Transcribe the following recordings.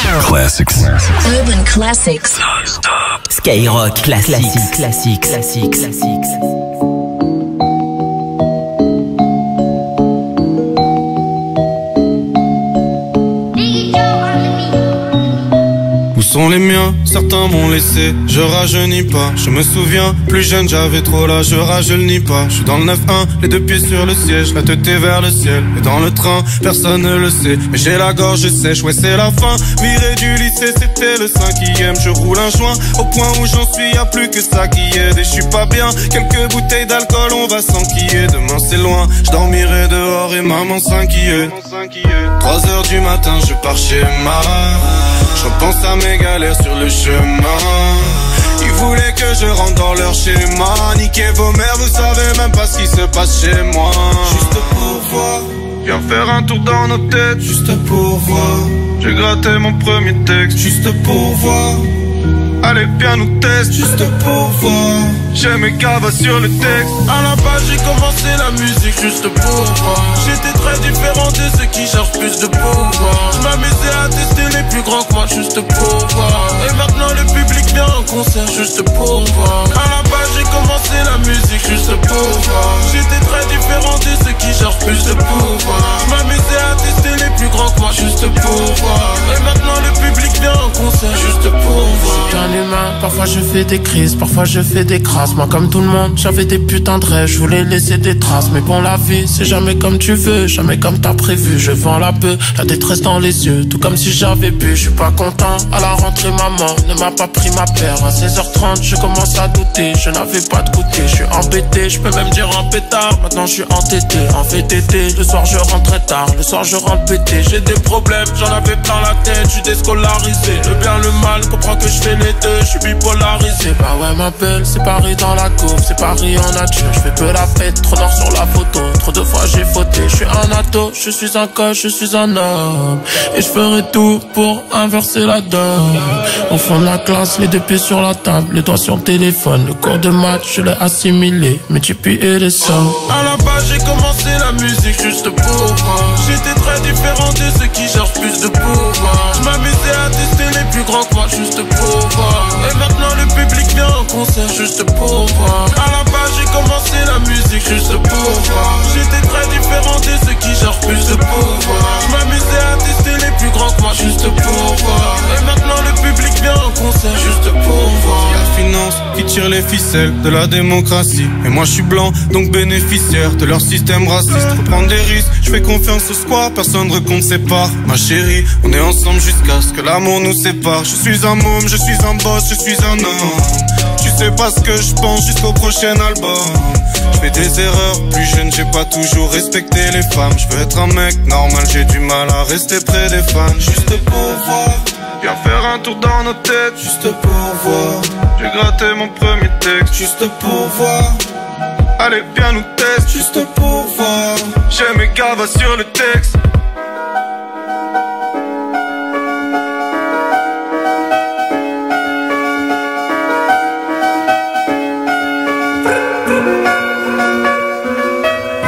Classics. Urban Classics. Skyrock classique. Où sont les miens? Certains m'ont laissé, je rajeunis pas. Je me souviens, plus jeune j'avais trop l'âge, je rajeunis pas. Je suis dans le 9-1, les deux pieds sur le siège, la tête est vers le ciel. Et dans le train, personne ne le sait, mais j'ai la gorge sèche, ouais c'est la fin. Viré du lycée, c'était le 5e. Je roule un joint, au point où j'en suis, y'a plus que ça qui aide. Et je suis pas bien, quelques bouteilles d'alcool, on va s'enquiller. Demain c'est loin, je dormirai dehors et maman s'inquiète. 3h du matin, je pars chez ma. Je repense à mes galères sur le chemin. Ils voulaient que je rentre dans leur schéma. Niquez vos mères, vous savez même pas ce qui se passe chez moi. Juste pour voir, viens faire un tour dans nos têtes. Juste pour voir, j'ai gratté mon premier texte. Juste pour voir, allez bien nous tester. Juste pour voir, j'ai mes cavas sur le texte. À la base j'ai commencé la musique juste pour voir. J'étais très différent de ceux qui cherchent plus de pouvoir. Je m'amusais à tester les plus grands que moi juste pour voir. Et maintenant le public vient en concert juste pour voir. À la base j'ai commencé la musique juste pour voir. J'étais très différent de ceux qui cherchent plus de pouvoir. Je m'amusais à tester les plus grands que moi juste pour voir. Et maintenant le public vient en concert juste pour voir. Je suis un humain, parfois je fais des crises, parfois je fais des crasses. Moi comme tout le monde, j'avais des putains de rêves, je voulais laisser des traces. Mais bon la vie, c'est jamais comme tu veux, jamais comme t'as prévu. Je vends la peur, la détresse dans les yeux, tout comme si j'avais bu. Je suis pas content, à la rentrée maman ne m'a pas pris ma paire. À 16h30 je commence à douter, je n'avais pas de goûter. Je suis embêté, je peux même dire un pétard. Maintenant je suis entêté, en VTT. Le soir je rentre très tard, le soir je rentre pété. J'ai des problèmes, j'en avais plein la tête, je suis déscolarisé. Le bien, le mal, comprends que je fais les deux, je suis bipolarisé. Bah ouais ma belle, c'est Paris dans la courbe, c'est Paris en nature. Je fais peu la fête, trop noir sur la photo, trop de fois j'ai fauté. Je suis un ado, je suis un coach, je suis un homme. Et je ferai tout pour inverser la donne. Au fond de la classe, les deux pieds sur la table, les doigts sur le téléphone. Le cours de maths, je l'ai assimilé, mais tu puis et les sommes. À la base j'ai commencé la musique juste pour voir. J'étais très différent de ceux qui cherchent plus de pouvoir. Je m'amusais à tester les plus grands que moi juste pour voir. Et maintenant le public vient en concert juste pour voir. À la base j'ai commencé la musique juste pour voir. J'étais très différent de ceux qui cherchent plus de pouvoir. Je m'amusais à tester les plus grands que moi juste pour voir. Et maintenant le public vient en concert juste pour voir. La finance qui tire les ficelles de la démocratie. Et moi je suis blanc donc bénéficiaire de leur système raciste. Faut prendre des risques, je fais confiance au square, personne ne recompte ses parts. Ma chérie, on est ensemble jusqu'à ce que l'amour nous sépare. Je suis un môme, je suis un boss, je suis un homme. Tu sais pas ce que je pense jusqu'au prochain album. Je fais des erreurs, plus jeune j'ai pas toujours respecté les femmes. Je veux être un mec normal, j'ai du mal à rester près des fans. Juste pour voir, viens faire un tour dans nos têtes. Juste pour voir, j'ai gratté mon premier texte. Juste pour voir, allez bien nous tester. Juste pour voir, j'ai mes cavas sur le texte.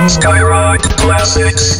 Skyrock Classics.